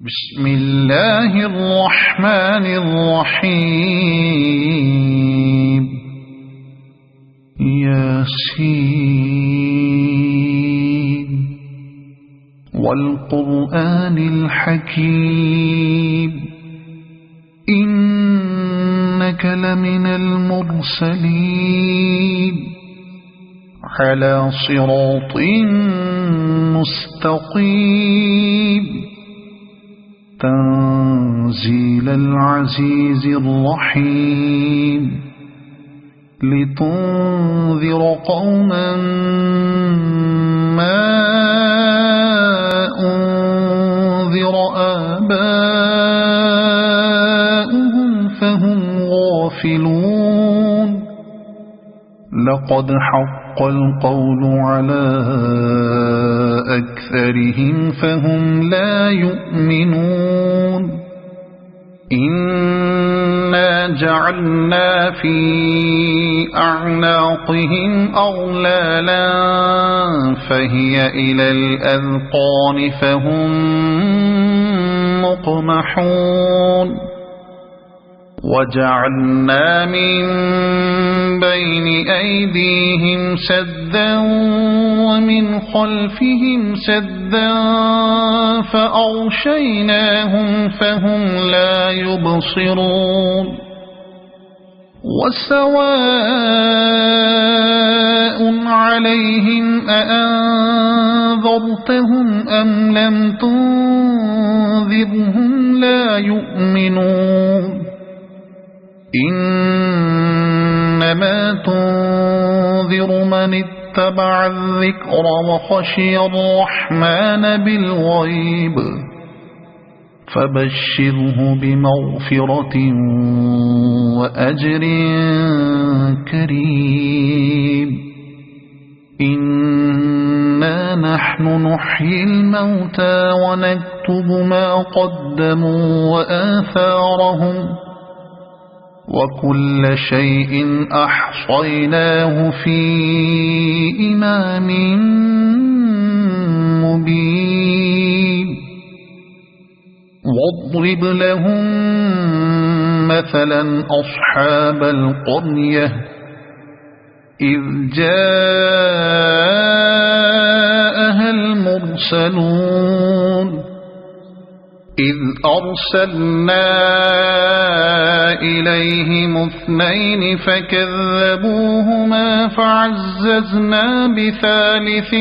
بسم الله الرحمن الرحيم. ياسين والقرآن الحكيم إنك لمن المرسلين على صراط مستقيم تنزيل العزيز الرحيم لتنذر قوما ما أنذر آباؤهم فهم غافلون. لقد حق القول على أكثرهم فهم لا يؤمنون. إنا جعلنا في أعناقهم أغلالا فهي إلى الأذقان فهم مقمحون. وجعلنا من بين أيديهم سدا ومن خلفهم سدا فأغشيناهم فهم لا يبصرون. وسواء عليهم أأنذرتهم أم لم تنذرهم لا يؤمنون. إنما تنذر من اتبع الذكر وخشي الرحمن بالغيب فبشره بمغفرة وأجر كريم. إنا نحن نحيي الموتى ونكتب ما قدموا وآثارهم وكل شيء أحصيناه في إمام مبين. واضرب لهم مثلا أصحاب القرية إذ جاءها المرسلون إذ أرسلنا إليهم اثنين فكذبوهما فعززنا بثالث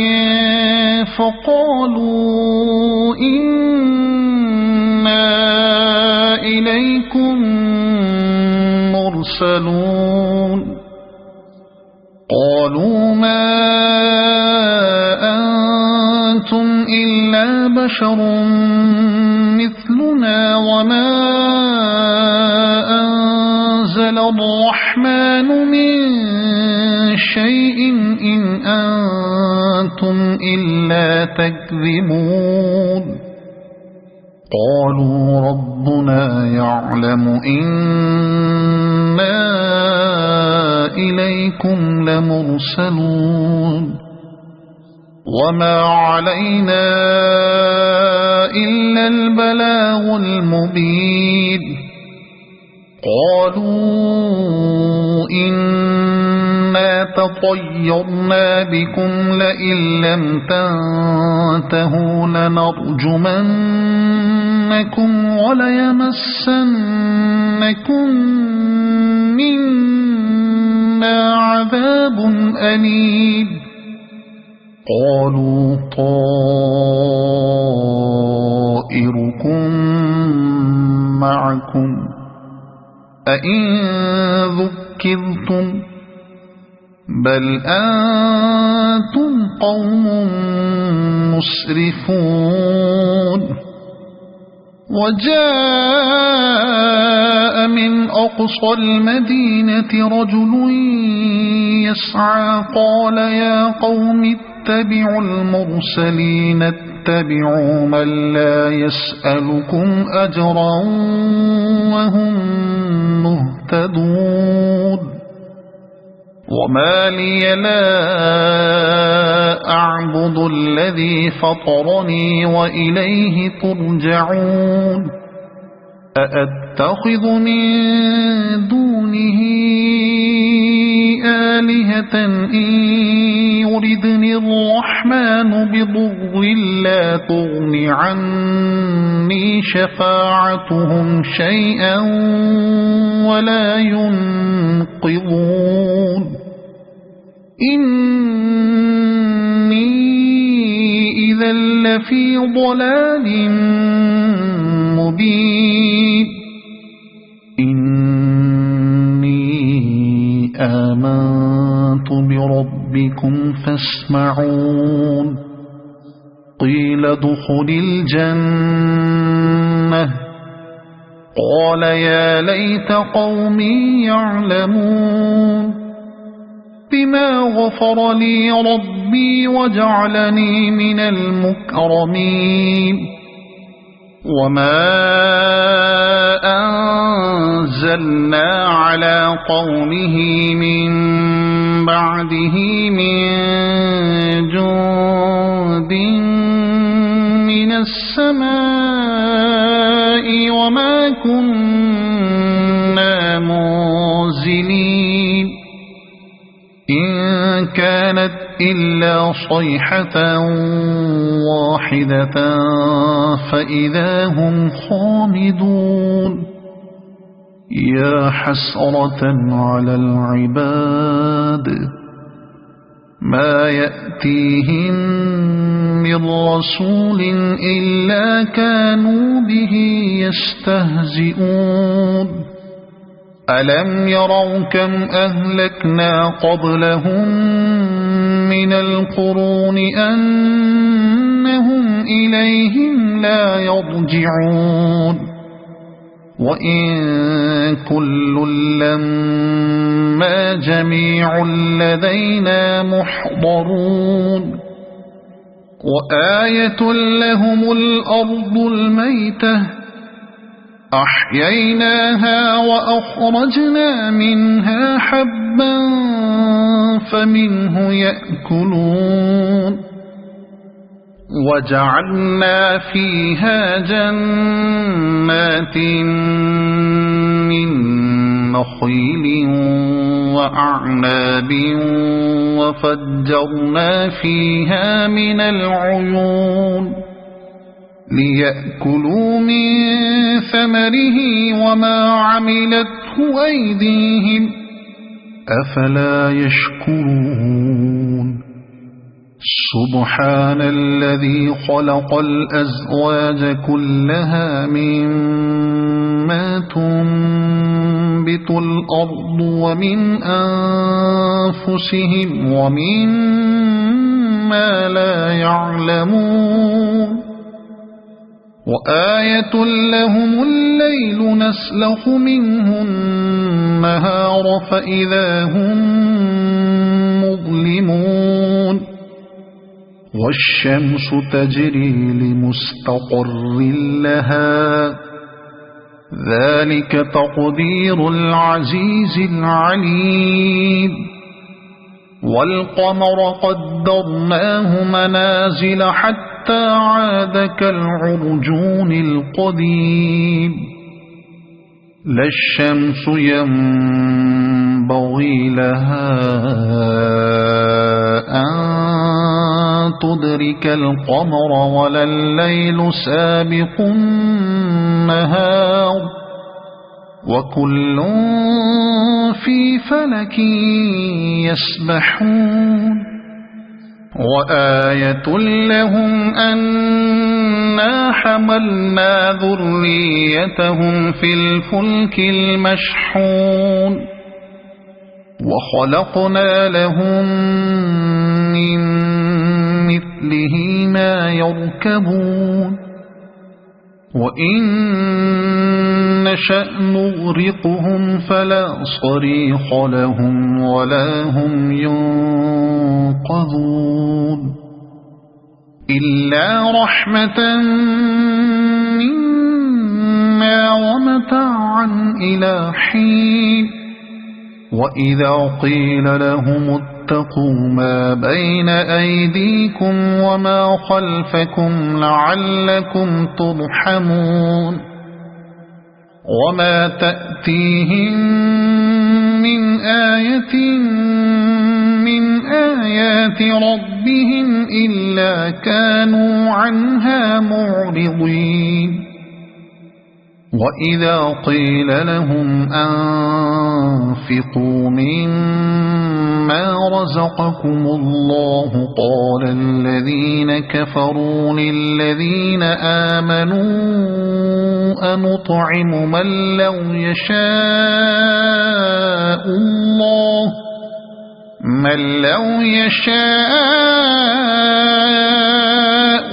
فقالوا إنا إليكم مرسلون. قالوا ما أنتم إلا بشر مثلنا وما أنزل الرحمن من شيء إن أنتم إلا تكذبون. قالوا ربنا يعلم إنا إليكم لمرسلون وما علينا إلا البلاغ المبين. قالوا إنا تطيرنا بكم لئن لم تنتهوا لنرجمنكم وليمسنكم منا عذاب أليم. قالوا طائركم معكم أئن ذكرتم بل أنتم قوم مسرفون. وجاء من أقصى المدينة رجل يسعى قال يا قوم اتبعوا المرسلين اتبعوا من لا يسألكم أجرا وهم مهتدون. وما لي لا أعبد الذي فطرني وإليه ترجعون أأتخذ من دونه آلهة إن يردني الرحمن بضر لا تغن عني شفاعتهم شيئا ولا ينقذون إني إذا لفي ضلال مبين إني آمنت بربكم فاسمعون قيل ادخل الجنة قال يا ليت قومي يعلمون بما غفر لي ربي وجعلني من المكرمين وما أنزلنا على قومه من بعده من جند من السماء وما كنا منزلين إن كانت إلا صيحة واحدة فإذا هم خامدون يا حسرة على العباد ما يأتيهم من رسول إلا كانوا به يستهزئون ألم يروا كم أهلكنا قبلهم من القرون أنهم إليهم لا يرجعون وإن كل لما جميع لدينا محضرون وآية لهم الأرض الميتة أحييناها وأخرجنا منها حبا فمنه يأكلون وجعلنا فيها جنات من نخيل وأعناب وفجرنا فيها من العيون ليأكلوا من ثمره وما عملته أيديهم أفلا يشكرون سبحان الذي خلق الأزواج كلها مما تنبت الأرض ومن أنفسهم ومما لا يعلمون وآية لهم الليل نسلخ منه النهار فإذا هم مظلمون والشمس تجري لمستقر لها ذلك تقدير العزيز العليم والقمر قدرناه منازل حتى عاد كالعرجون القديم لا الشمس ينبغي لها أن تدرك القمر ولا الليل سابق النهار وكل في فلك يسبحون وآية لهم أنا حملنا ذريتهم في الفلك المشحون وخلقنا لهم من مثله ما يركبون وإن نشأ نغرقهم فلا صريخ لهم ولا هم ينقذون إلا رحمة منا ومتاعا إلى حين وإذا قيل لهم اتقوا ما بين أيديكم وما خلفكم لعلكم ترحمون وما تأتيهم من آية من آيات ربهم إلا كانوا عنها معرضين وإذا قيل لهم أنفقوا مما رزقكم الله قال الذين كفروا للذين آمنوا أنطعم من لو يشاء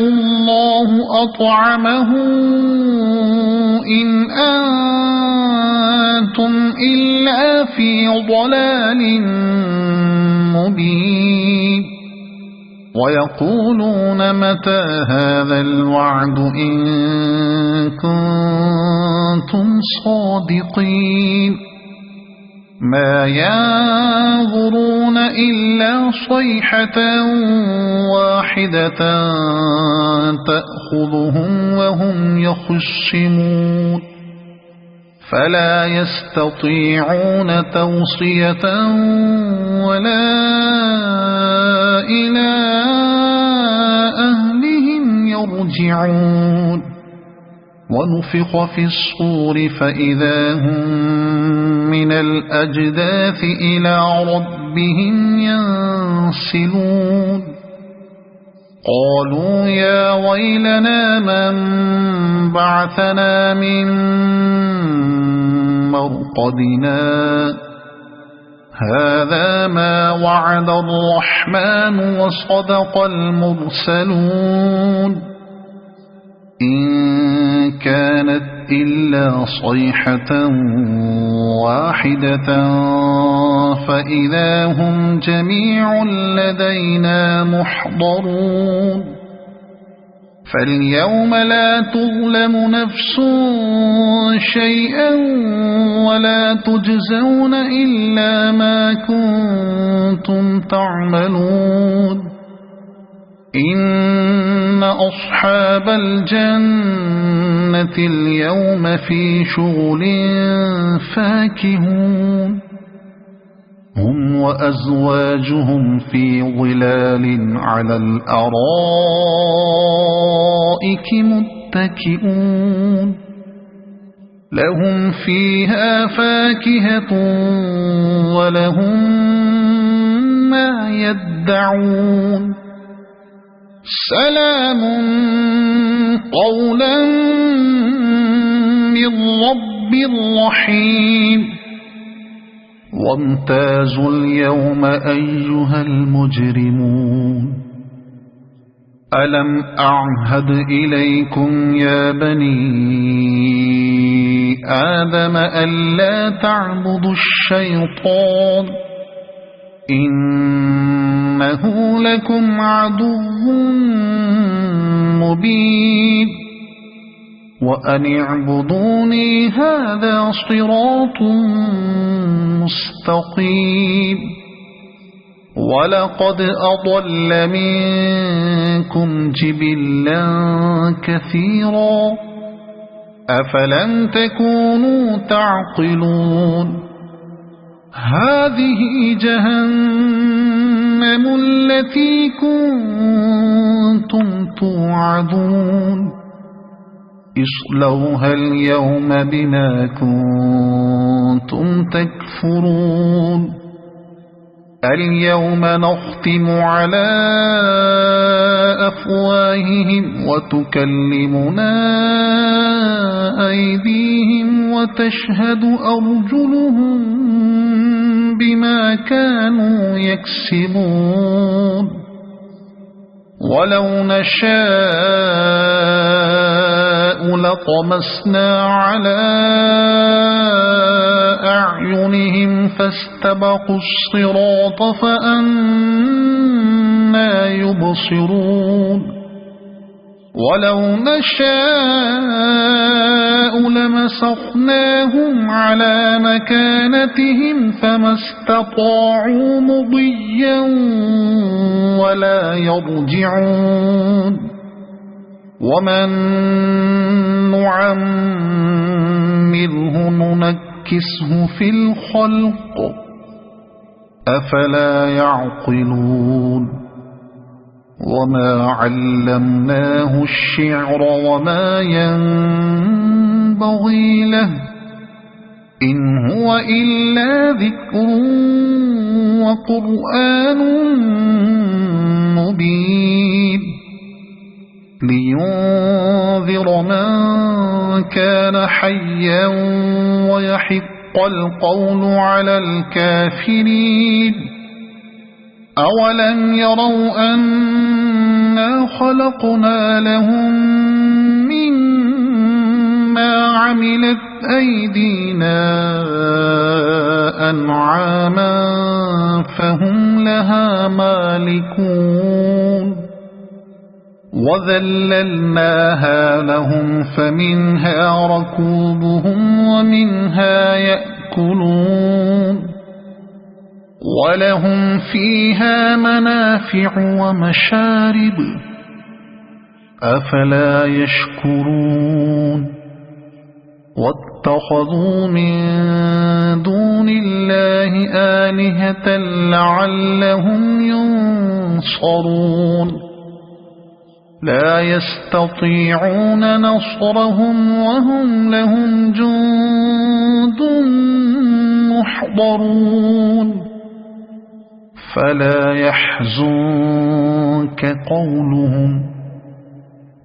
الله أطعمه إن أنتم إلا في ضلال مبين ويقولون متى هذا الوعد إن كنتم صادقين ما ينظرون إلا صيحة واحدة تأخذهم وهم يخصمون فلا يستطيعون توصية ولا إلى أهلهم يرجعون ونفخ في الصور فإذا هم من الأجداث إلى ربهم ينسلون قالوا يا ويلنا من بعثنا من مرقدنا هذا ما وعد الرحمن وصدق المرسلون إن كانت إلا صيحة واحدة فإذا هم جميع لدينا محضرون فاليوم لا تظلم نفس شيئا ولا تجزون إلا ما كنتم تعملون إن أصحاب الجنة اليوم في شغل فاكهون هم وأزواجهم في ظلال على الأرائك متكئون لهم فيها فاكهة ولهم ما يدعون سلام قولا من رب رحيم وامتازوا اليوم أيها المجرمون ألم أعهد إليكم يا بني آدم ألا تعبدوا الشيطان إنه لكم عدو مبين وأن اعبدوني هذا صراط مستقيم ولقد أضل منكم جبلا كثيرا أفلم تكونوا تعقلون هذه جهنم التي كنتم توعدون اصلوها اليوم بما كنتم تكفرون اليوم نختم على أفواههم وتكلمنا أيديهم وتشهد أرجلهم بما كانوا يكسبون ولو نشاء لطمسنا على أعينهم فاستبقوا الصراط فأنى يبصرون ولو نشاء لمسخناهم فنسخناهم على مكانتهم فما استطاعوا مضيا ولا يرجعون ومن نعمره ننكسه في الخلق أفلا يعقلون وما علمناه الشعر وما ينبغي له إن هو إلا ذكر وقرآن مبين لينذر من كان حيا ويحق القول على الكافرين أولم يروا أنا خلقنا لهم مما عملت أيدينا أنعاما فهم لها مالكون وذللناها لهم فمنها ركوبهم ومنها يأكلون ولهم فيها منافع ومشارب أفلا يشكرون واتخذوا من دون الله آلهة لعلهم ينصرون لا يستطيعون نصرهم وهم لهم جند محضرون فلا يحزنك قولهم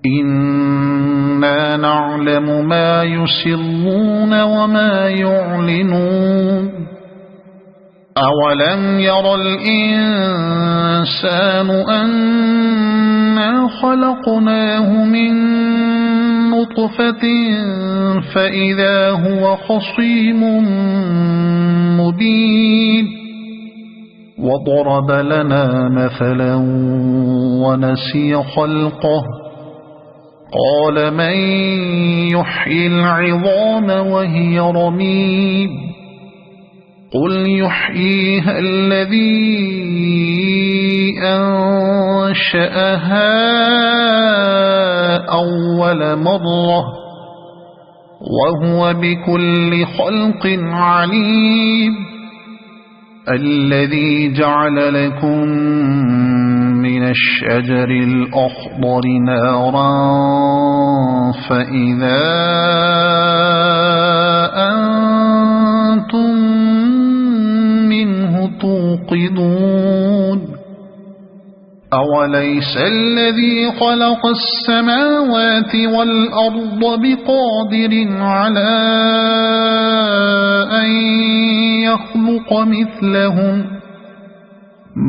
إنا نعلم ما يسرون وما يعلنون أولم ير الإنسان أنا خلقناه من نطفة فإذا هو خصيم مبين وضرب لنا مثلا ونسي خلقه قال من يحيي العظام وهي رميم قل يحييها الذي أنشأها أول مرة وهو بكل خلق عليم الذي جعل لكم من الشجر الأخضر نارا فإذا أنتم منه توقدون أوليس الذي خلق السماوات والأرض بقادر على أن يخلق مثلهم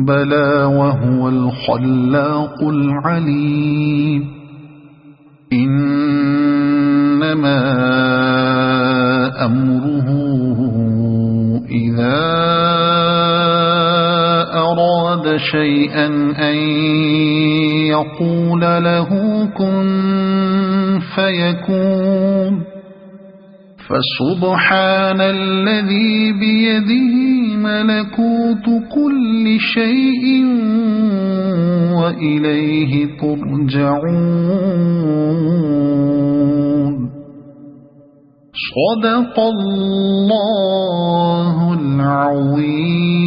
بلى وهو الخلاق العليم إنما أمره إذا أراد شيئا أن يقول له كن فيكون فسبحان الذي بيده ملكوت كل شيء وإليه ترجعون صدق الله العظيم.